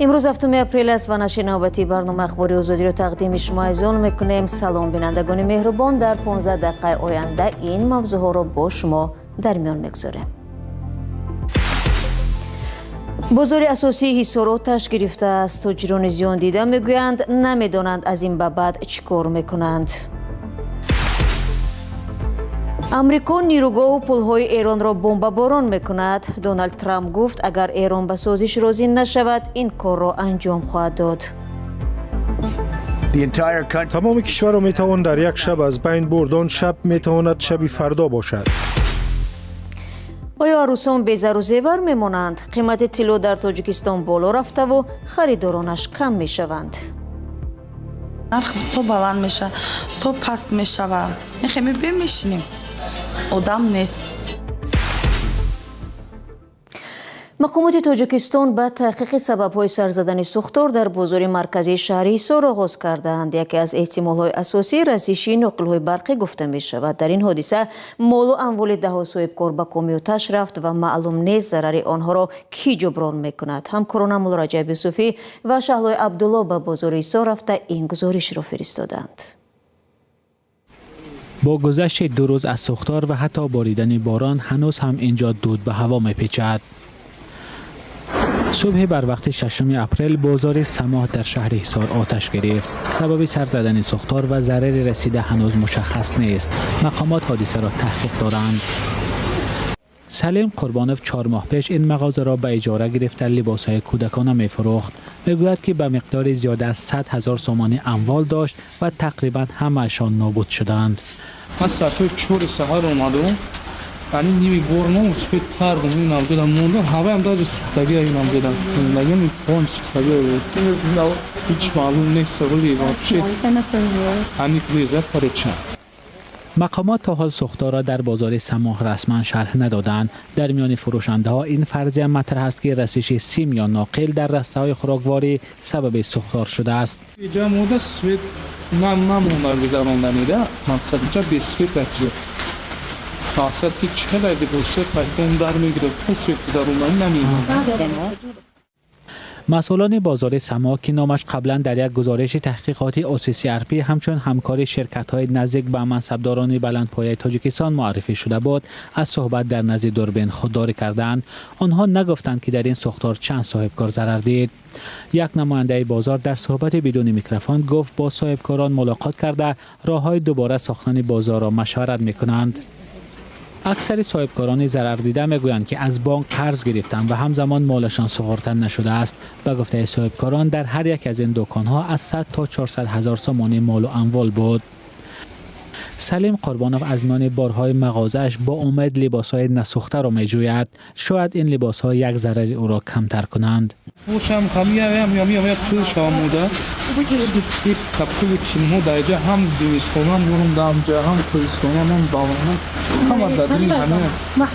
امروز 7 اپریل است و نشر نوبتی برنامه اخباری آزادی را تقدیم شما عزیزان میکنیم. سلام بینندگان مهربان، در 15 دقیقه آینده این موضوع ها را با شما در میان میگذاریم. بازار اساسی حصار آتش گرفته است. تاجران زیان دیده میگویند نمیدانند از این به بعد چیکار میکنند. امریکا نیروگاه و پلهای ایران را بمباران میکند. دونالد ترامپ گفت اگر ایران به سازش راضی نشود این کار را انجام خواهد داد. تمام کشور را میتوان در یک شب از بین برد. آن شب میتواند شب فردا باشد. آیا عروسان بی زر و زیور میمانند؟ قیمت طلا در تاجیکستان بالا رفته و خریدارانش کم میشوند. نرخ تو بلند میشه تو پس میشوه. نخیمی بمیشنیم آدم نیست. مقامات تاجیکستان به تحقیق سبب‌های سر زدن سوختار در بازار مرکزی شهر حصار آغاز کردند. یکی از احتمال‌های اساسی رسیدگی ناقل‌های برقی گفته می‌شود. در این حادثه مال و اموال ده‌ها صاحبکار به کام آتش رفت و معلوم نیست ضرر آنها را کی جبران می‌کند. همکارانم مولا رجب یوسفی و شهلای عبدالله به بازار حصار رفته این گزارش را فرستادند. با گذشت 2 روز از سوختار و حتی باریدن باران هنوز هم اینجا دود به هوا می‌پیچد. صبح بر وقت 6 اپریل بازار سماح در شهر حصار آتش گرفت. سبب سر زدن سوختار و ضرر رسیده هنوز مشخص نیست. مقامات حادثه را تحقیق دارند. سلیم قربانوف 4 ماه پیش این مغازه را به اجاره گرفته لباس‌های کودکانه می‌فروخت. میگوید که به مقدار زیاده از 100,000 سومانی اموال داشت و تقریبا همه‌شان نابود شدند. من ساعت 4 سحر اومدم. یعنی نیمی برنامه اسپید پردم این نامزدم مونده هوا هم داره سوختگی این نامزدم نگه پونچ سوختگی هیچ معلوم نیست ولی واقعی هنی لیزت پرچند. مقامات تا حال سوختار را در بازار سماح رسما شرح ندادند. در میان فروشنده ها این فرضیه مطرح است که رسش سیم یا ناقل در رسته های خوراکواری سبب سوختار شده است. اینجا موده سوید نمونه گذراندنیده مقصد اینجا بیسوید بچه مقصد که چه لایده بسید پایدون در میگیره پسوید گذراندن نمیده. مسئولان بازار سماح که نامش قبلا در یک گزارش تحقیقاتی OCCRP همچون همکاری شرکت‌های نزدیک به منصبداران بلندپایه تاجیکستان معرفی شده بود از صحبت در نزد دوربین خودداری کردند. آنها نگفتند که در این سوختار چند صاحبکار ضرر دید. یک نماینده بازار در صحبت بدون میکروفون گفت با صاحبکاران ملاقات کرده راه‌های دوباره ساختن بازار را مشورت می‌کنند. اکثر صاحبکاران ضرر دیده میگویند که از بانک قرض گرفتند و همزمان مالشان سپرده نشده است. به گفته صاحبکاران در هر یک از این دکان‌ها از 100 تا 400,000 سومانی مال و اموال بود. سلیم قربانوف از میان بارهای مغازه‌اش با امید لباس‌های نسوخته را می‌جوید. شاید این لباس‌ها یک ضرر او را کمتر کنند. پوشم خمیام توش آموده این کپوی چینمو دایجا هم زیستونم برم دامجا هم تویستونم هم باورم همه دادنی همه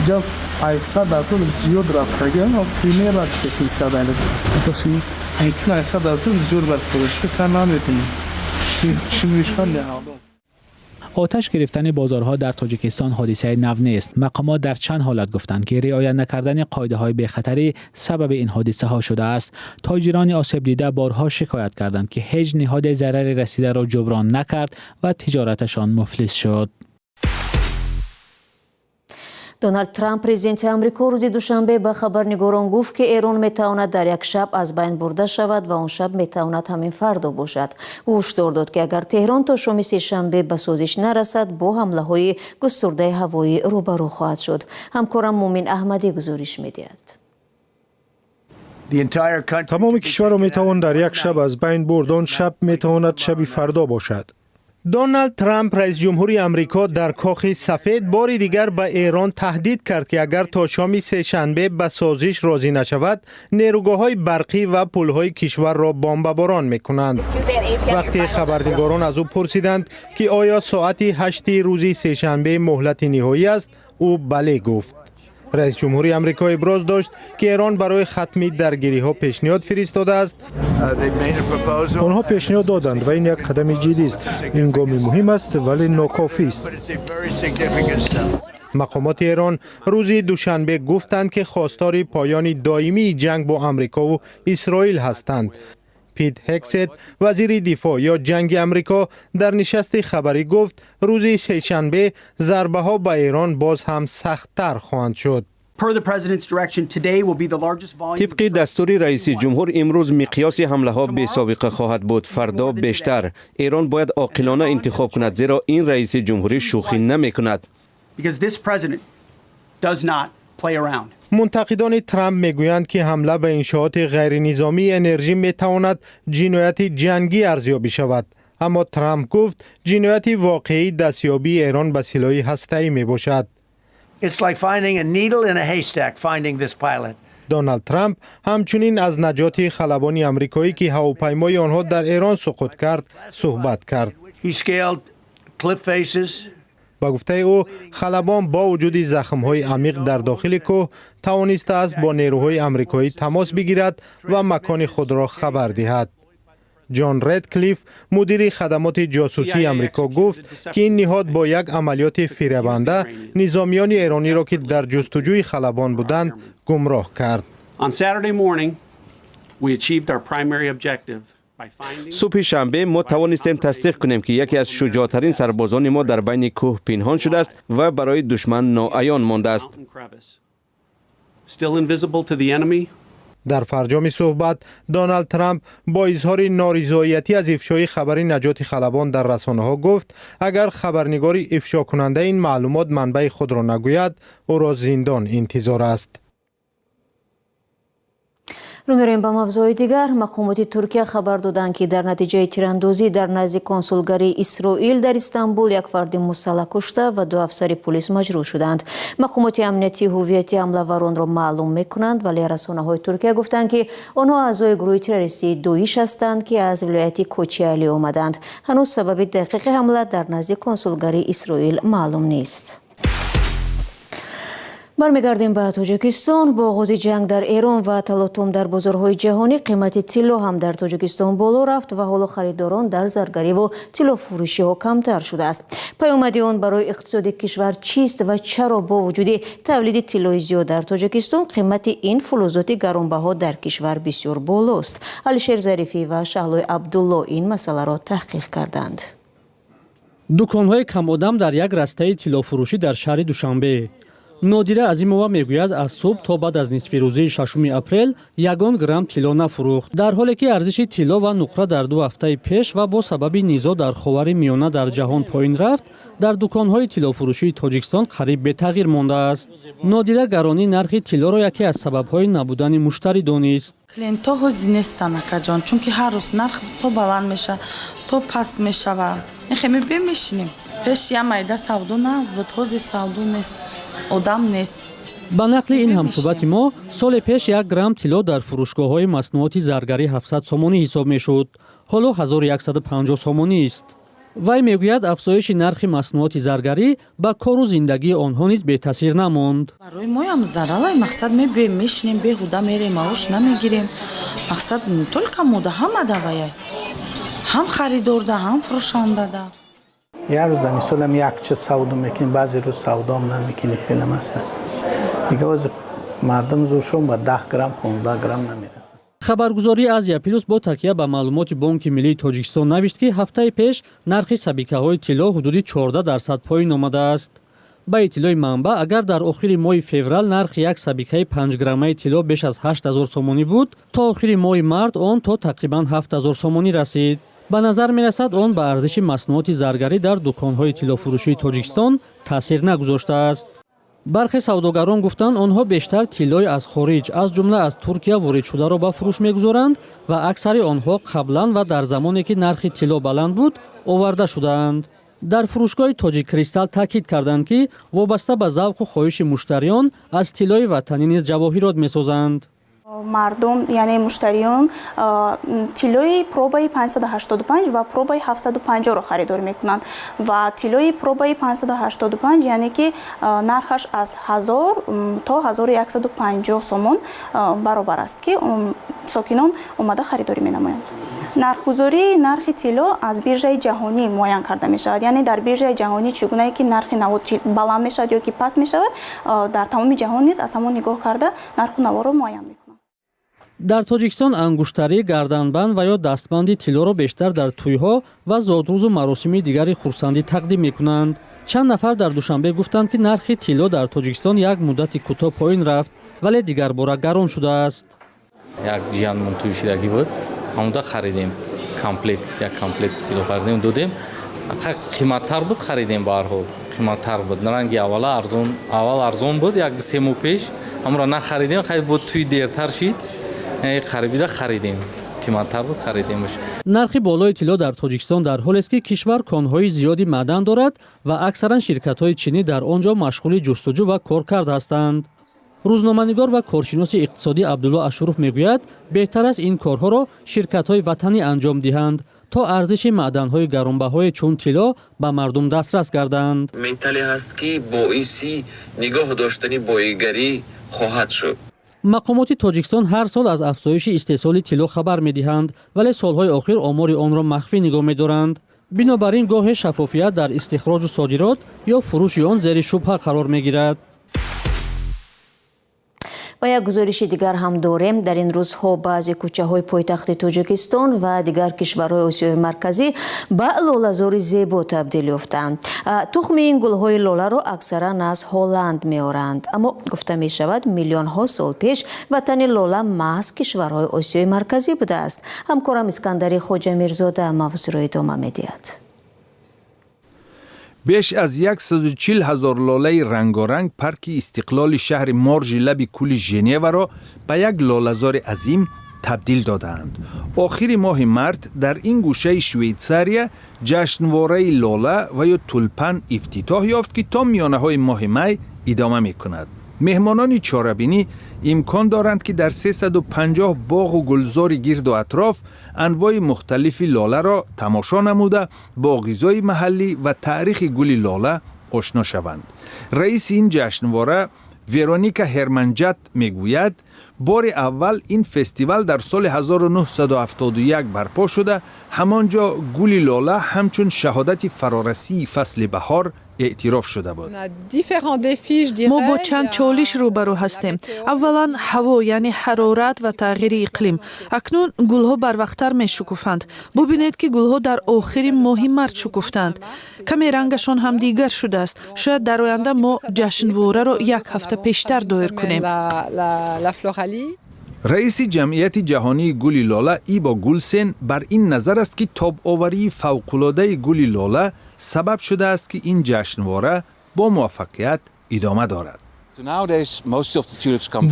جا ایسا دادون زیاد رفته گرم و پریمیر را کسی سادنه باشی اینکن ایسا دادون زیاد رفته گرم که نمیتونم چی میشکن نهادم. آتش گرفتن بازارها در تاجیکستان حادثه نو نیست. مقامات در چند حالت گفتند که رعایت نکردن قاعده‌های بی‌خطری سبب این حادثه ها شده است. تاجران آسیب دیده بارها شکایت کردند که هیچ نهاد ضرر رسیده را جبران نکرد و تجارتشان مفلس شد. دونالد ترامپ پرزیدنت امریکا روز دوشنبه به خبرنگاران گفت که ایران میتواند در یک شب از بین برده شود و آن شب میتواند همین فردا باشد. او هشدار داد که اگر تهران تا شام سه‌شنبه به سازش نرسد با حمله های گسترده هوایی روبرو خواهد شد. همکارم مومن احمدی گزارش میدهد. تمام کشور را میتوان در یک شب از بین برد. آن شب میتواند شب فردا باشد. دونالد ترامپ رئیس جمهوری امریکا در کاخ سفید بار دیگر به ایران تهدید کرد که اگر تا شام سه‌شنبه به سازش راضی نشود نیروگاه‌های برقی و پل‌های کشور را بمباران می‌کنند. وقتی خبرنگاران از او پرسیدند که آیا ساعت 8 روز سه‌شنبه مهلت نهایی است، او بله گفت. رئیس جمهوری آمریکا ابراز داشت که ایران برای ختم درگیری‌ها پیشنهاد فرستاده است. آنها پیشنهاد دادند و این یک قدم جدی است. این گام مهم است ولی ناکافی است. مقامات ایران روز دوشنبه گفتند که خواستار پایان دائمی جنگ با آمریکا و اسرائیل هستند. پیت هکست وزیر دفاع یا جنگ آمریکا در نشست خبری گفت روز سه‌شنبه ضربه ها به ایران باز هم سخت‌تر خواهند شد. طبق دستور رئیس جمهور امروز مقیاس حمله ها بی سابقه خواهد بود. فردا بیشتر. ایران باید عاقلانه انتخاب کند زیرا این رئیس جمهوری شوخی نمی کند. منتقدان ترامپ میگویند که حمله به انشاءات غیر نظامی انرژی میتواند جنایت جنگی ارزیابی شود. اما ترامپ گفت جنایت واقعی دستیابی ایران به سلاح هسته‌ای می باشد. دونالد ترامپ همچنین از نجات خلبان آمریکایی که هواپیمای آنها در ایران سقوط کرد صحبت کرد. با گفته او خلبان با وجود زخم‌های عمیق در داخل کوه توانسته است با نیروهای آمریکایی تماس بگیرد و مکان خود را خبر دهد. جان ردکلیف مدیر خدمات جاسوسی آمریکا گفت که این نهاد با یک عملیات فریبنده نظامیان ایرانی را که در جستجوی خلبان بودند گمراه کرد. صبح شنبه ما توانستیم تصدیق کنیم که یکی از شجاعترین سربازان ما در بین کوه پنهان شده است و برای دشمن ناعیان مانده است. در فرجام صحبت دونالد ترامپ با اظهار نارضایتی از افشای خبر نجات خلبان در رسانه‌ها گفت اگر خبرنگار افشا کننده این معلومات منبع خود را نگوید او را زندان انتظار است. رو میریم به موضوع دیگر. مقامات ترکیه خبر دادند که در نتیجه تیراندازی در نزد کنسولگری اسرائیل در استانبول یک فرد مسلح کشته و 2 افسر پلیس مجروح شدند. مقامات امنیتی هویت حمله‌وران را معلوم میکنند ولی رسانه‌های ترکیه گفتند که آنها اعضای گروه تروریستی دوئیش هستند که از ولایت کوچیالی آمدند. هنوز سبب دقیق حمله در نزد کنسولگری اسرائیل معلوم نیست. برمیگردیم به تاجیکستان. با آغاز جنگ در ایران و تلاطم در بازارهای جهانی قیمت طلا هم در تاجیکستان بالا رفت و حالا خریداران در زرگری و طلا فروشی ها کمتر شده است. پیامد آن برای اقتصاد کشور چیست و چرا با وجود تولید طلای زیاد در تاجیکستان قیمت این فلزات گرانبها در کشور بسیار بالاست؟ علیشیر ظریفی و شهلای عبدالله این مسئله را تحقیق کردند. دکان‌های کم آدم در یک راسته طلا فروشی در شهر دوشنبه. نادیره عظیمова میگوید از صبح تا بعد از نصف روزه 6 اپریل 1 گرم طلا نفروخت، در حالی که ارزش طلا و نقره در 2 هفته پیش و با سبب نزاع در خاور میانه در جهان پایین رفت، در دکان‌های طلا فروشی تاجیکستان قریب به تغییر مانده است. نادیره گرانی نرخ طلا را یکی از سبب‌های نبودن مشتری دانست. کلینتا حزین نیستن جان، چون که هر روز نرخ تو بلند میشه تو پس میشه و خیلی بمیشنیم. پیش یه میده سودو نست بود، حوزی سودو نیست. آدم نیست. با نقل این همصحبت ما سال پیش 1 گرم طلا در فروشگاه‌های مصنوعات زرگری 700 سومانی حساب میشد. حالا 1150 سومانی است. وی میگوید افزایش نرخ مصنوعات زرگری با کار و زندگی آنها نیز بی تاثیر نماند. برای ما هم ضرر مقصد می میشنیم بیهوده میریم معاش نمیگیریم. مقصد طول کموده هم دوایه. هم خریدار ده هم فروشنده ده. یه روز در مثال هم یک چه سودا میکنیم، بعضی روز سودا هم نمیکنی خیلی هستن. دیگه از مردم زورشون با 10 گرم 15 گرم نمیرسن. خبرگزاری آزیا پلوس با تکیه به معلومات بانک ملی تاجیکستان نوشت که هفته پیش نرخ سبیکه‌های طلا حدود 14% پایین آمده است. با اطلاع منبع اگر در آخر ماه فوریه نرخ یک سبیکه 5 گرمه طلا بیش از 8000 سومانی بود، تا آخر ماه مارس آن تا تقریبا 7000 سومانی رسید. به نظر می رسد آن به ارزش مصنوعات زرگری در دکان‌های طلا فروشی تاجیکستان تاثیر نگذاشته است. برخی سوداگران گفتند آنها بیشتر طلای از خارج از جمله از ترکیه وارد شده را به فروش می‌گذارند و اکثر آنها قبلا و در زمانی که نرخ طلا بلند بود آورده شدند. در فروشگاه تاجیک کریستال تاکید کردند که وابسته به ذوق و خواهش مشتریان از طلای وطنی نیز جواهرات می‌سازند. مردم یعنی مشتریان طلای پروبای 585 و پروبای 750 رو خریدار میکنند و طلای پروبای 585 یعنی که نرخش از 1000 تا 1150 سومون برابر است که ساکنان اومده خریداری مینمایند. нархгузори нархи тилло аз биржаи ҷаҳонӣ муайян карда мешавад. яъне дар биржаи ҷаҳонӣ чӣ гунае ки нархи навод баланд мешавад ё ки паст мешавад, дар тамоми ҷаҳон низ аз ҳамон нигоҳ карда нарху наворро муайян мекунад. дар тоҷикистон ангуштарӣ, гарданбанд ва ё дастбанди тиллоро бештар дар тӯйҳо ва зодрӯзу маросими дигари хурсандӣ тақдим мекунанд. чанд нафар дар душанбе гуфтанд ки нархи тилло дар тоҷикистон як муддати кӯтоҳ поин рафт, вале дигарбора гарон шудааст. як ҷиянмон тӯй шидагӣ буд, ҳамуда харидем комплект, як комплект тилло харидем додем. қиматтар буд, харидем ба ҳар ҳол қиматтар буд. Наранги аввал арзон буд, як се моҳ пеш ҳамро нахаридем, хай буд тӯй дертар шид, харибида харидем. қиматтар буд, харидем. нархи болои тилло дар тоҷикистон дар ҳолест ки кишвар конҳои зиёди маъдан дорад ва аксаран ширкатҳои чинӣ дар он ҷо машғули ҷустуҷӯ ва коркард ҳастанд. рӯзноманигор ва коршиноси иқтисодӣ Абдулло Ашуруф мегӯяд, беҳтар аст ин корҳоро ширкатҳои ватанӣ анҷом диҳанд, то арзиши маъданҳои гаронбаҳое чун тилло ба мардум дастрас гарданд. металле ҳаст ки боиси нигоҳ доштани боигарӣ хоҳад шуд. мақомоти тоҷикистон ҳар сол аз афзоиши истеҳсоли тилло хабар медиҳанд, вале солҳои охир омори онро махфӣ нигоҳ медоранд. бинобар ин гоҳе шаффофият дар истихроҷу содирот ё фурӯши он зери шубҳа қарор мегирад. ва як гузориши дигар ҳам дорем. дар ин рӯзҳо баъзе кӯчаҳои пойтахти тоҷикистон ва дигар кишварҳои осиёи марказӣ ба лолазори зебо табдил ёфтанд. тухми ин гулҳои лоларо аксаран аз ҳолланд меоранд, аммо гуфта мешавад миллионҳо сол пеш ватани лола маҳз кишварҳои осиёи марказӣ будааст. ҳамкорам Искандари Хоҷамирзода мавзӯъро идома медиҳад. беш аз 140 ҳазор лолаи рангоранг парки истиқлоли шаҳри моржи лаби кӯли Женеваро ба як лолазори азим табдил додаанд. охири моҳи март дар ин гӯшаи Швейтсария ҷашнвораи лола ва ё тулпан ифтитоҳ ёфт, ки то миёнаҳои моҳи май идома мекунад. меҳмонони чорабинӣ имкон доранд ки дар 350 боғу гулзори гирду атроф анвои мухталифи лоларо тамошо намуда бо ғизои маҳаллӣ ва таърихи гули лола ошно шаванд. раиси ин ҷашнвора Вероника Херманҷат мегӯяд, бори аввал ин фестивал дар соли 1971 барпо шуда, ҳамон ҷо гули лола ҳамчун шаҳодати фарорасии фасли баҳор эътироф шуда буд. мо бо чанд чолиш рӯбарӯ ҳастем. аввалан ҳаво, яъне ҳарорат ва тағйири иқлим. акнун гулҳо барвақттар мешукуфанд. бубинед ки гулҳо дар охири моҳи март шукуфтанд. каме рангашон ҳам дигар шудааст. шояд дар оянда мо ҷашнвораро як ҳафта пештар доир кунем. раиси ҷамъияти ҷаҳонии гули лола Ибо Гулсен бар ин назар аст, ки тобоварии фавқулодаи гули лола сабаб шудааст, ки ин ҷашнвора бо муваффақият идома дорад.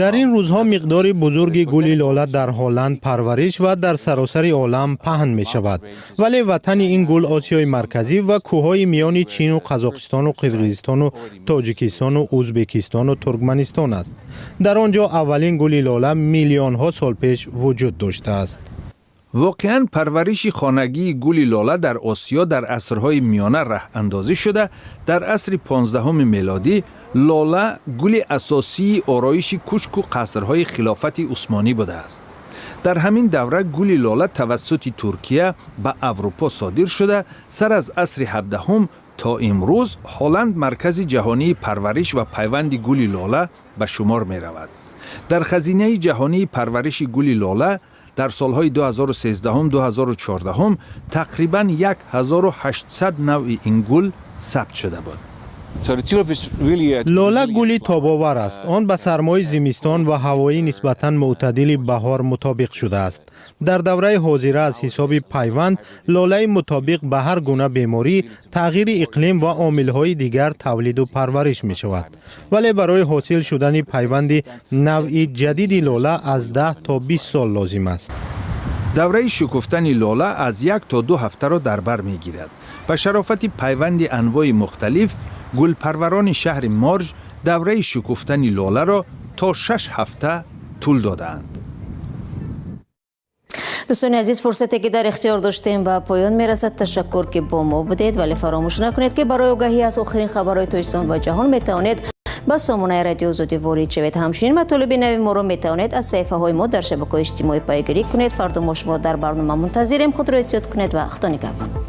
дар ин рӯзҳо миқдори бузурги гули лола дар ҳолланд парвариш ва дар саросари олам паҳн мешавад, вале ватани ин гул осиёи марказӣ ва кӯҳҳои миёни чину қазоқистону қирғизистону тоҷикистону ӯзбекистону туркманистон аст. дар он ҷо аввалин гули лола миллионҳо сол пеш вуҷуд доштааст. воқеан парвариши хонагии гули лола дар осиё дар асрҳои миёна раҳандозӣ шуда, дар асри 15 мелодӣ лола гули асосии ороиши кушку қасрҳои хилофати усмонӣ будааст. дар ҳамин давра гули лола тавассути Туркия ба Аврупо содир шуда, сар аз асри 17 то имрӯз Ҳолланд маркази ҷаҳонии парвариш ва пайванди гули лола ба шумор меравад. дар хазинаи ҷаҳонии парвариши гули лола дар солҳои 2013-2014 тақрибан 1800 навъи ин гул сабт шуда буд. лола гули тобовар аст. он ба сармои зимистон ва ҳавои нисбатан мӯътадили баҳор мутобиқ шудааст. дар давраи ҳозира аз ҳисоби пайванд, лолаи мутобиқ ба ҳар гуна беморӣ, тағйири иқлим ва омилҳои дигар тавлиду парвариш мешавад. вале барои ҳосил шудани пайванди навъи ҷадиди лола аз 10 то 20 сол лозим аст. давраи шукуфтани лола аз 1 то 2 ҳафтаро дар бар мегирад. ба шарофати пайванди анвои мухталиф, гулпарварони шаҳри Морж давраи шукуфтани лоларо то 6 ҳафта тӯл додаанд. дӯстони азиз, фурсате ки дар ихтиёр доштем ба поён мерасад. ташаккур ки бо мо будед, вале фаромӯш накунед ки барои огаҳӣ аз охирин хабарҳои Тоҷикистон ва ҷаҳон метавонед با سامانه رادیو آزادی وارد شوید. همچنین مطالب نو ما را میتوانید از صفحه‌های ما در شبکه‌های اجتماعی پیگیری کنید. فردا ما شما را در برنامه منتظریم. خود را احتیاط کنید و خدا نگهدار.